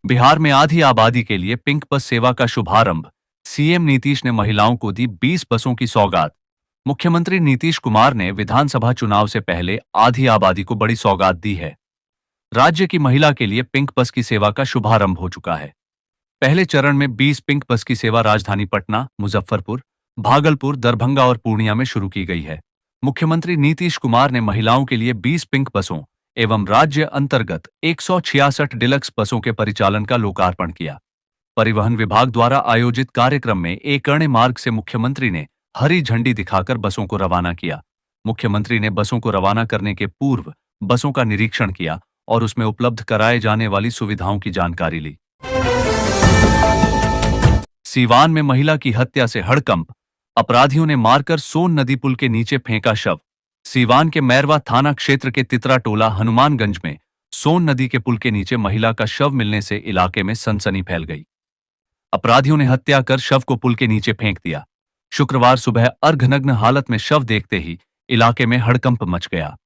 बिहार में आधी आबादी के लिए पिंक बस सेवा का शुभारंभ। सीएम नीतीश ने महिलाओं को दी 20 बसों की सौगात। मुख्यमंत्री नीतीश कुमार ने विधानसभा चुनाव से पहले आधी आबादी को बड़ी सौगात दी है। राज्य की महिला के लिए पिंक बस की सेवा का शुभारंभ हो चुका है। पहले चरण में 20 पिंक बस की सेवा राजधानी पटना, मुजफ्फरपुर, भागलपुर, दरभंगा और पूर्णिया में शुरू की गई है। मुख्यमंत्री नीतीश कुमार ने महिलाओं के लिए 20 पिंक बसों एवं राज्य अंतर्गत 166 डिलक्स बसों के परिचालन का लोकार्पण किया। परिवहन विभाग द्वारा आयोजित कार्यक्रम में एकअण्य मार्ग से मुख्यमंत्री ने हरी झंडी दिखाकर बसों को रवाना किया। मुख्यमंत्री ने बसों को रवाना करने के पूर्व बसों का निरीक्षण किया और उसमें उपलब्ध कराए जाने वाली सुविधाओं की जानकारी ली। सीवान में महिला की हत्या से हड़कंप। अपराधियों ने मारकर सोन नदी पुल के नीचे फेंका शव। सीवान के मैरवा थाना क्षेत्र के तितरा टोला हनुमानगंज में सोन नदी के पुल के नीचे महिला का शव मिलने से इलाके में सनसनी फैल गई। अपराधियों ने हत्या कर शव को पुल के नीचे फेंक दिया। शुक्रवार सुबह अर्धनग्न हालत में शव देखते ही इलाके में हड़कंप मच गया।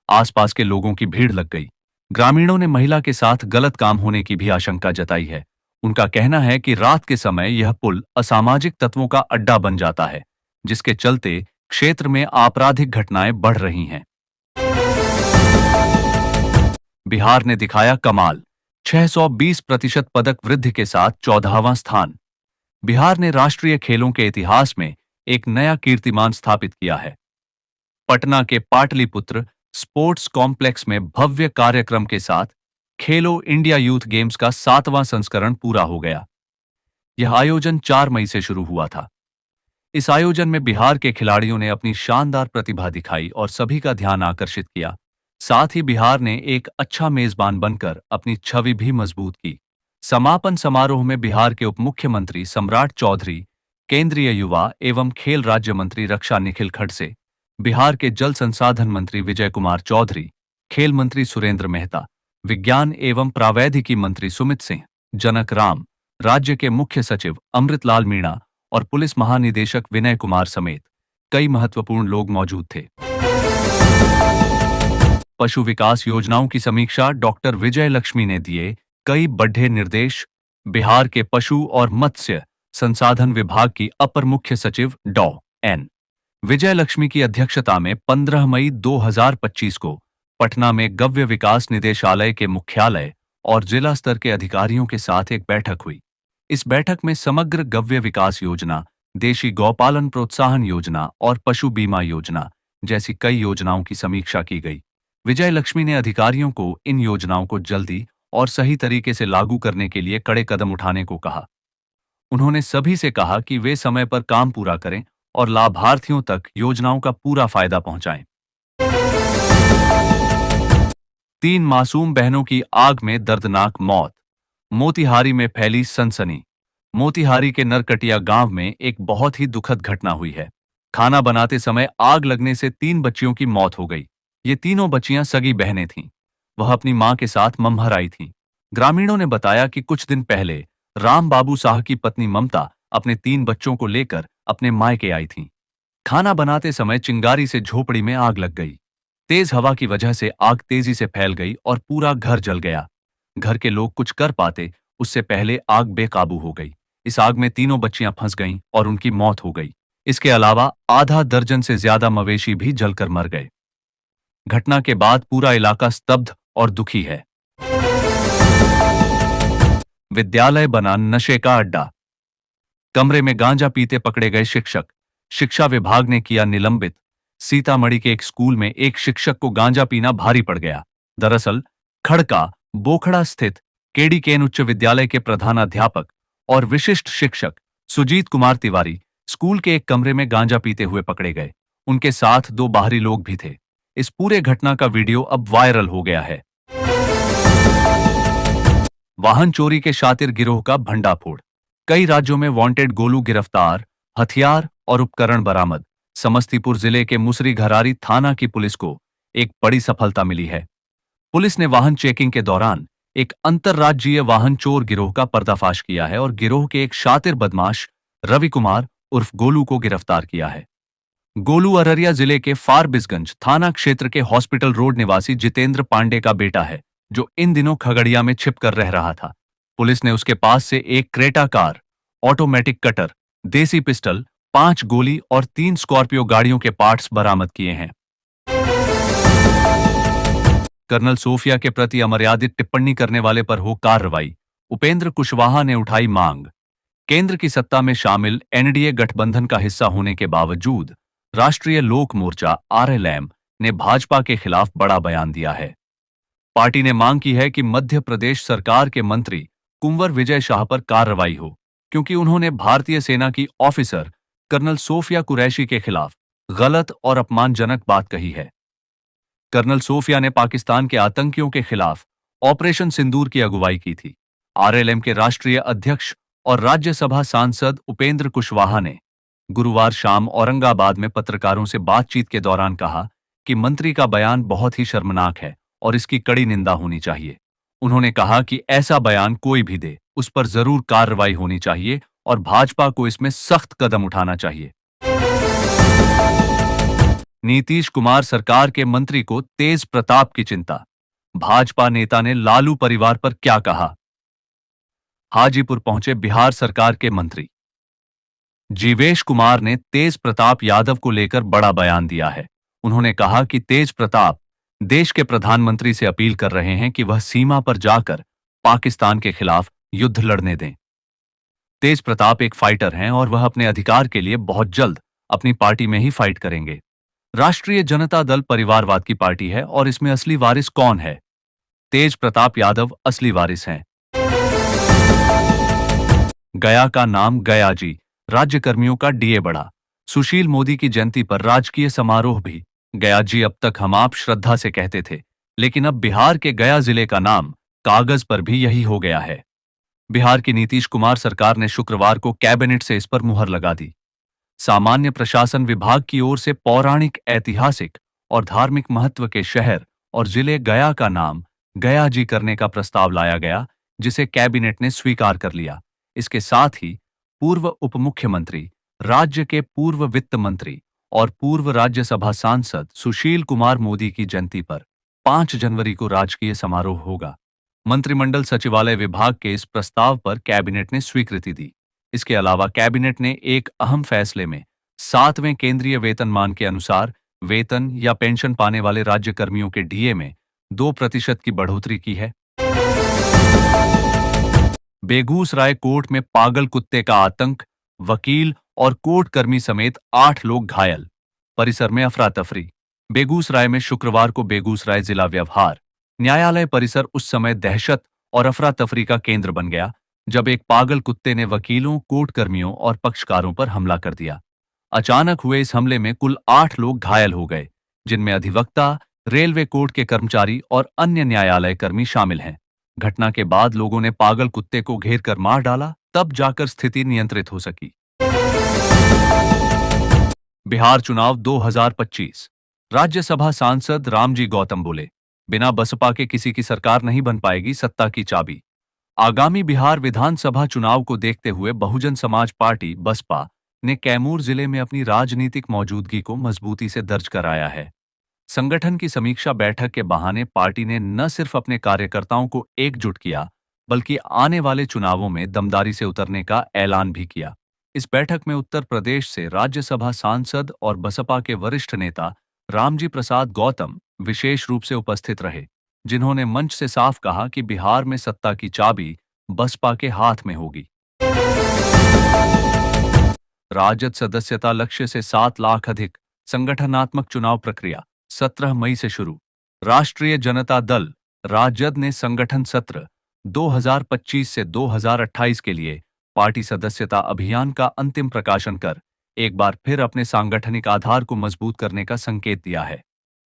आसपास के लोगों की भीड़ लग गई। ग्रामीणों ने महिला के साथ गलत काम होने की भी आशंका जताई है। उनका कहना है कि रात के समय यह पुल असामाजिक तत्वों का अड्डा बन जाता है, जिसके चलते क्षेत्र में आपराधिक घटनाएं बढ़ रही हैं। बिहार ने दिखाया कमाल। 620% पदक वृद्धि के साथ 14वां स्थान। बिहार ने राष्ट्रीय खेलों के इतिहास में एक नया कीर्तिमान स्थापित किया है। पटना के पाटलिपुत्र स्पोर्ट्स कॉम्प्लेक्स में भव्य कार्यक्रम के साथ खेलो इंडिया यूथ गेम्स का 7वां संस्करण पूरा हो गया। यह आयोजन 4 मई से शुरू हुआ था। इस आयोजन में बिहार के खिलाड़ियों ने अपनी शानदार प्रतिभा दिखाई और सभी का ध्यान आकर्षित किया। साथ ही बिहार ने एक अच्छा मेजबान बनकर अपनी छवि भी मजबूत की। समापन समारोह में बिहार के उप मुख्यमंत्री सम्राट चौधरी, केंद्रीय युवा एवं खेल राज्य मंत्री रक्षा निखिल खड़से, बिहार के जल संसाधन मंत्री विजय कुमार चौधरी, खेल मंत्री सुरेंद्र मेहता, विज्ञान एवं प्रावैधिकी मंत्री सुमित सिंह, जनक राम, राज्य के मुख्य सचिव अमृतलाल मीणा और पुलिस महानिदेशक विनय कुमार समेत कई महत्वपूर्ण लोग मौजूद थे। पशु विकास योजनाओं की समीक्षा डॉक्टर विजय लक्ष्मी ने दिए कई बड़े निर्देश। बिहार के पशु और मत्स्य संसाधन विभाग की अपर मुख्य सचिव डॉ. एन. विजय लक्ष्मी की अध्यक्षता में 15 मई 2025 को पटना में गव्य विकास निदेशालय के मुख्यालय और जिला स्तर के अधिकारियों के साथ एक बैठक हुई। इस बैठक में समग्र गव्य विकास योजना, देशी गौपालन प्रोत्साहन योजना और पशु बीमा योजना जैसी कई योजनाओं की समीक्षा की गई। विजय लक्ष्मी ने अधिकारियों को इन योजनाओं को जल्दी और सही तरीके से लागू करने के लिए कड़े कदम उठाने को कहा। उन्होंने सभी से कहा कि वे समय पर काम पूरा करें और लाभार्थियों तक योजनाओं का पूरा फायदा पहुंचाएं। 3 मासूम बहनों की आग में दर्दनाक मौत। मोतिहारी में फैली सनसनी। मोतिहारी के नरकटिया गांव में एक बहुत ही दुखद घटना हुई है। खाना बनाते समय आग लगने से 3 बच्चियों की मौत हो गई। ये तीनों बच्चियां सगी बहनें थीं। वह अपनी मां के साथ मम्हर आई थीं। ग्रामीणों ने बताया कि कुछ दिन पहले राम बाबू साह की पत्नी ममता अपने 3 बच्चों को लेकर अपने मायके आई थीं। खाना बनाते समय चिंगारी से झोपड़ी में आग लग गई। तेज हवा की वजह से आग तेजी से फैल गई और पूरा घर जल गया। घर के लोग कुछ कर पाते उससे पहले आग बेकाबू हो गई। इस आग में तीनों बच्चियां फंस गईं और उनकी मौत हो गई। इसके अलावा आधा दर्जन से ज्यादा मवेशी भी जलकर मर गए। घटना के बाद पूरा इलाका स्तब्ध और दुखी है। विद्यालय बना नशे का अड्डा। कमरे में गांजा पीते पकड़े गए शिक्षक। शिक्षा विभाग ने किया निलंबित। सीतामढ़ी के एक स्कूल में एक शिक्षक को गांजा पीना भारी पड़ गया। दरअसल खड़का बोखड़ा स्थित केडीकेन उच्च विद्यालय के प्रधानाध्यापक और विशिष्ट शिक्षक सुजीत कुमार तिवारी स्कूल के एक कमरे में गांजा पीते हुए पकड़े गए। उनके साथ 2 बाहरी लोग भी थे। इस पूरे घटना का वीडियो अब वायरल हो गया है। वाहन चोरी के शातिर गिरोह का भंडाफोड़। कई राज्यों में वांटेड गोलू गिरफ्तार, हथियार और उपकरण बरामद। समस्तीपुर जिले के मुसरी घरारी थाना की पुलिस को एक बड़ी सफलता मिली है। पुलिस ने वाहन चेकिंग के दौरान एक अंतर्राज्यीय वाहन चोर गिरोह का पर्दाफाश किया है और गिरोह के एक शातिर बदमाश रवि कुमार उर्फ गोलू को गिरफ्तार किया है। गोलू अररिया जिले के फारबिसगंज थाना क्षेत्र के हॉस्पिटल रोड निवासी जितेंद्र पांडे का बेटा है, जो इन दिनों खगड़िया में छिपकर रह रहा था। पुलिस ने उसके पास से एक क्रेटा कार, ऑटोमेटिक कटर, देसी पिस्टल, 5 गोली और 3 स्कॉर्पियो गाड़ियों के पार्ट्स बरामद किए हैं। कर्नल सोफिया के प्रति अमर्यादित टिप्पणी करने वाले पर हो कार्रवाई, उपेंद्र कुशवाहा ने उठाई मांग। केंद्र की सत्ता में शामिल एनडीए गठबंधन का हिस्सा होने के बावजूद राष्ट्रीय लोक मोर्चा आरएलएम ने भाजपा के खिलाफ बड़ा बयान दिया है। पार्टी ने मांग की है कि मध्य प्रदेश सरकार के मंत्री कुंवर विजय शाह पर कार्रवाई हो, क्योंकि उन्होंने भारतीय सेना की ऑफिसर कर्नल सोफिया कुरैशी के खिलाफ गलत और अपमानजनक बात कही है। कर्नल सोफिया ने पाकिस्तान के आतंकियों के खिलाफ ऑपरेशन सिंदूर की अगुवाई की थी। आरएलएम के राष्ट्रीय अध्यक्ष और राज्यसभा सांसद उपेंद्र कुशवाहा ने गुरुवार शाम औरंगाबाद में पत्रकारों से बातचीत के दौरान कहा कि मंत्री का बयान बहुत ही शर्मनाक है और इसकी कड़ी निंदा होनी चाहिए। उन्होंने कहा कि ऐसा बयान कोई भी दे, उस पर जरूर कार्रवाई होनी चाहिए और भाजपा को इसमें सख्त कदम उठाना चाहिए। नीतीश कुमार सरकार के मंत्री को तेज प्रताप की चिंता, भाजपा नेता ने लालू परिवार पर क्या कहा? हाजीपुर पहुंचे बिहार सरकार के मंत्री जीवेश कुमार ने तेज प्रताप यादव को लेकर बड़ा बयान दिया है। उन्होंने कहा कि तेज प्रताप देश के प्रधानमंत्री से अपील कर रहे हैं कि वह सीमा पर जाकर पाकिस्तान के खिलाफ युद्ध लड़ने दें। तेज प्रताप एक फाइटर हैं और वह अपने अधिकार के लिए बहुत जल्द अपनी पार्टी में ही फाइट करेंगे। राष्ट्रीय जनता दल परिवारवाद की पार्टी है और इसमें असली वारिस कौन है? तेज प्रताप यादव असली वारिस हैं। गया का नाम गया जी, राज्यकर्मियों का डीए बढ़ा। सुशील मोदी की जयंती पर राजकीय समारोह भी। गया जी अब तक हम आप श्रद्धा से कहते थे, लेकिन अब बिहार के गया जिले का नाम कागज पर भी यही हो गया है। बिहार की नीतीश कुमार सरकार ने शुक्रवार को कैबिनेट से इस पर मुहर लगा दी। सामान्य प्रशासन विभाग की ओर से पौराणिक, ऐतिहासिक और धार्मिक महत्व के शहर और जिले गया का नाम गया जी करने का प्रस्ताव लाया गया, जिसे कैबिनेट ने स्वीकार कर लिया। इसके साथ ही पूर्व उप मुख्यमंत्री, राज्य के पूर्व वित्त मंत्री और पूर्व राज्यसभा सांसद सुशील कुमार मोदी की जयंती पर 5 जनवरी को राजकीय समारोह होगा। मंत्रिमंडल सचिवालय विभाग के इस प्रस्ताव पर कैबिनेट ने स्वीकृति दी। इसके अलावा कैबिनेट ने एक अहम फैसले में 7वें केंद्रीय वेतनमान के अनुसार वेतन या पेंशन पाने वाले राज्य कर्मियों के डीए में 2% की बढ़ोतरी की है। बेगूसराय कोर्ट में पागल कुत्ते का आतंक, वकील और कोर्ट कर्मी समेत 8 लोग घायल, परिसर में अफरा तफरी। बेगूसराय में शुक्रवार को बेगूसराय जिला व्यवहार न्यायालय परिसर उस समय दहशत और अफरा तफरी का केंद्र बन गया जब एक पागल कुत्ते ने वकीलों, कोर्ट कर्मियों और पक्षकारों पर हमला कर दिया। अचानक हुए इस हमले में कुल 8 लोग घायल हो गए, जिनमें अधिवक्ता, रेलवे कोर्ट के कर्मचारी और अन्य न्यायालय कर्मी शामिल हैं। घटना के बाद लोगों ने पागल कुत्ते को घेर कर मार डाला, तब जाकर स्थिति नियंत्रित हो सकी। बिहार चुनाव 2025। राज्यसभा सांसद रामजी गौतम बोले, बिना बसपा के किसी की सरकार नहीं बन पाएगी, सत्ता की चाबी। आगामी बिहार विधानसभा चुनाव को देखते हुए बहुजन समाज पार्टी बसपा ने कैमूर जिले में अपनी राजनीतिक मौजूदगी को मजबूती से दर्ज कराया है। संगठन की समीक्षा बैठक के बहाने पार्टी ने न सिर्फ अपने कार्यकर्ताओं को एकजुट किया, बल्कि आने वाले चुनावों में दमदारी से उतरने का ऐलान भी किया। इस बैठक में उत्तर प्रदेश से राज्यसभा सांसद और बसपा के वरिष्ठ नेता रामजी प्रसाद गौतम विशेष रूप से उपस्थित रहे, जिन्होंने मंच से साफ कहा कि बिहार में सत्ता की चाबी बसपा के हाथ में होगी। राजद सदस्यता लक्ष्य से 7 लाख अधिक, संगठनात्मक चुनाव प्रक्रिया 17 मई से शुरू। राष्ट्रीय जनता दल राजद ने संगठन सत्र 2025 से 2028 के लिए पार्टी सदस्यता अभियान का अंतिम प्रकाशन कर एक बार फिर अपने सांगठनिक आधार को मजबूत करने का संकेत दिया है।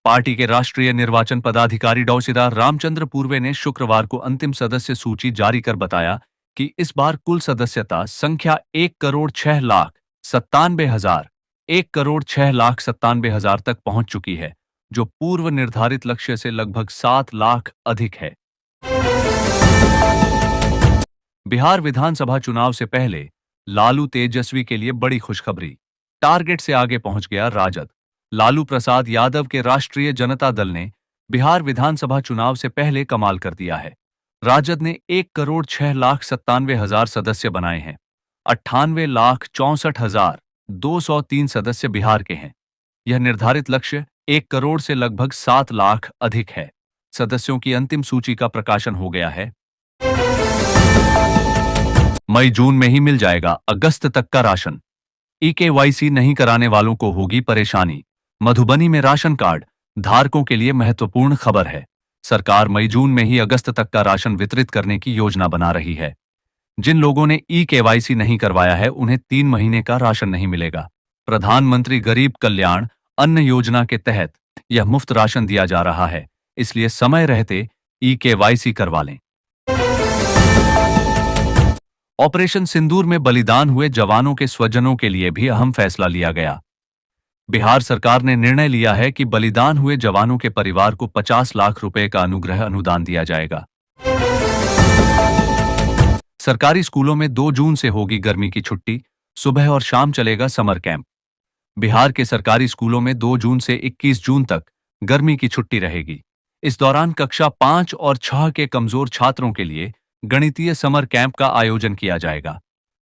पार्टी के राष्ट्रीय निर्वाचन पदाधिकारी डॉ रामचंद्र पूर्वे ने शुक्रवार को अंतिम सदस्य सूची जारी कर बताया कि इस बार कुल सदस्यता संख्या 1,6,97,000 तक पहुंच चुकी है, जो पूर्व निर्धारित लक्ष्य से लगभग 7 लाख अधिक है। बिहार विधानसभा चुनाव से पहले लालू तेजस्वी के लिए बड़ी खुशखबरी, टारगेट से आगे पहुंच गया राजद। लालू प्रसाद यादव के राष्ट्रीय जनता दल ने बिहार विधानसभा चुनाव से पहले कमाल कर दिया है। राजद ने 1,06,97,000 सदस्य बनाए हैं। 98,64,203 सदस्य बिहार के हैं। यह निर्धारित लक्ष्य 1 करोड़ से लगभग 7 लाख अधिक है। सदस्यों की अंतिम सूची का प्रकाशन हो गया है। मई जून में ही मिल जाएगा अगस्त तक का राशन। ई-केवाईसी नहीं कराने वालों को होगी परेशानी। मधुबनी में राशन कार्ड धारकों के लिए महत्वपूर्ण खबर है। सरकार मई जून में ही अगस्त तक का राशन वितरित करने की योजना बना रही है। जिन लोगों ने ई-केवाईसी नहीं करवाया है उन्हें 3 महीने का राशन नहीं मिलेगा। प्रधानमंत्री गरीब कल्याण अन्न योजना के तहत यह मुफ्त राशन दिया जा रहा है, इसलिए समय रहते ई-केवाईसी करवा लें। ऑपरेशन सिंदूर में बलिदान हुए जवानों के स्वजनों के लिए भी अहम फैसला लिया गया। बिहार सरकार ने निर्णय लिया है कि बलिदान हुए जवानों के परिवार को 50 लाख रुपए का अनुग्रह अनुदान दिया जाएगा। सरकारी स्कूलों में 2 जून से होगी गर्मी की छुट्टी, सुबह और शाम चलेगा समर कैंप। बिहार के सरकारी स्कूलों में 2 जून से 21 जून तक गर्मी की छुट्टी रहेगी। इस दौरान कक्षा 5 और 6 के कमजोर छात्रों के लिए गणितीय समर कैंप का आयोजन किया जाएगा।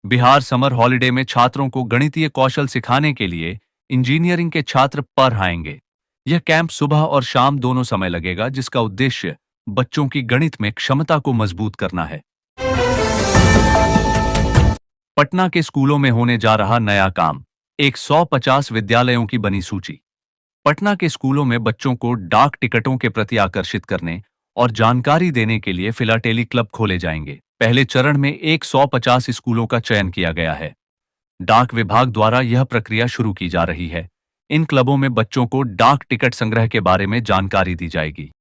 बिहार समर हॉलिडे में छात्रों को गणितीय कौशल सिखाने के लिए इंजीनियरिंग के छात्र पढ़ाएंगे। यह कैंप सुबह और शाम दोनों समय लगेगा, जिसका उद्देश्य बच्चों की गणित में क्षमता को मजबूत करना है। पटना के स्कूलों में होने जा रहा नया काम। 150 विद्यालयों की बनी सूची। पटना के स्कूलों में बच्चों को डाक टिकटों के प्रति आकर्षित करने और जानकारी देने के लिए फिलाटेली क्लब खोले जाएंगे। पहले चरण में 150 स्कूलों का चयन किया गया है। डाक विभाग द्वारा यह प्रक्रिया शुरू की जा रही है। इन क्लबों में बच्चों को डाक टिकट संग्रह के बारे में जानकारी दी जाएगी।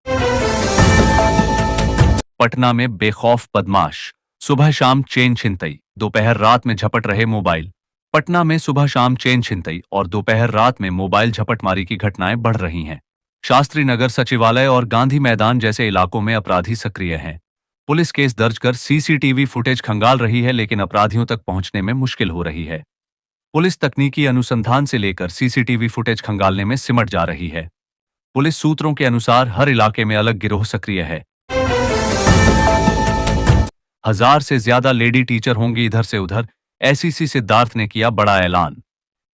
पटना में बेखौफ बदमाश, सुबह शाम चेन छिनतई, दोपहर रात में झपट रहे मोबाइल। पटना में सुबह शाम चेन छिनतई और दोपहर रात में मोबाइल झपटमारी की घटनाएं बढ़ रही हैं। शास्त्री नगर सचिवालय और गांधी मैदान जैसे इलाकों में अपराधी सक्रिय हैं। पुलिस केस दर्ज कर सीसीटीवी फुटेज खंगाल रही है, लेकिन अपराधियों तक पहुंचने में मुश्किल हो रही है। पुलिस तकनीकी अनुसंधान से लेकर सीसीटीवी फुटेज खंगालने में सिमट जा रही है। पुलिस सूत्रों के अनुसार हर इलाके में अलग गिरोह सक्रिय है। 1000 से ज्यादा लेडी टीचर होंगी इधर से उधर, एसीसी सिद्धार्थ ने किया बड़ा ऐलान।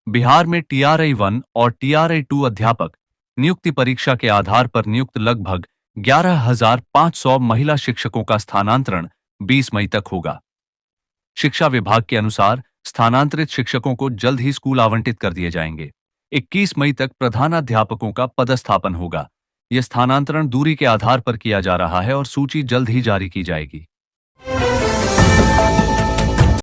बिहार में टीआरआई 1 और टीआरआई 2 अध्यापक नियुक्ति परीक्षा के आधार पर नियुक्त लगभग 11,500 महिला शिक्षकों का स्थानांतरण 20 मई तक होगा। शिक्षा विभाग के अनुसार स्थानांतरित शिक्षकों को जल्द ही स्कूल आवंटित कर दिए जाएंगे। 21 मई तक प्रधानाध्यापकों का पदस्थापन होगा। यह स्थानांतरण दूरी के आधार पर किया जा रहा है और सूची जल्द ही जारी की जाएगी।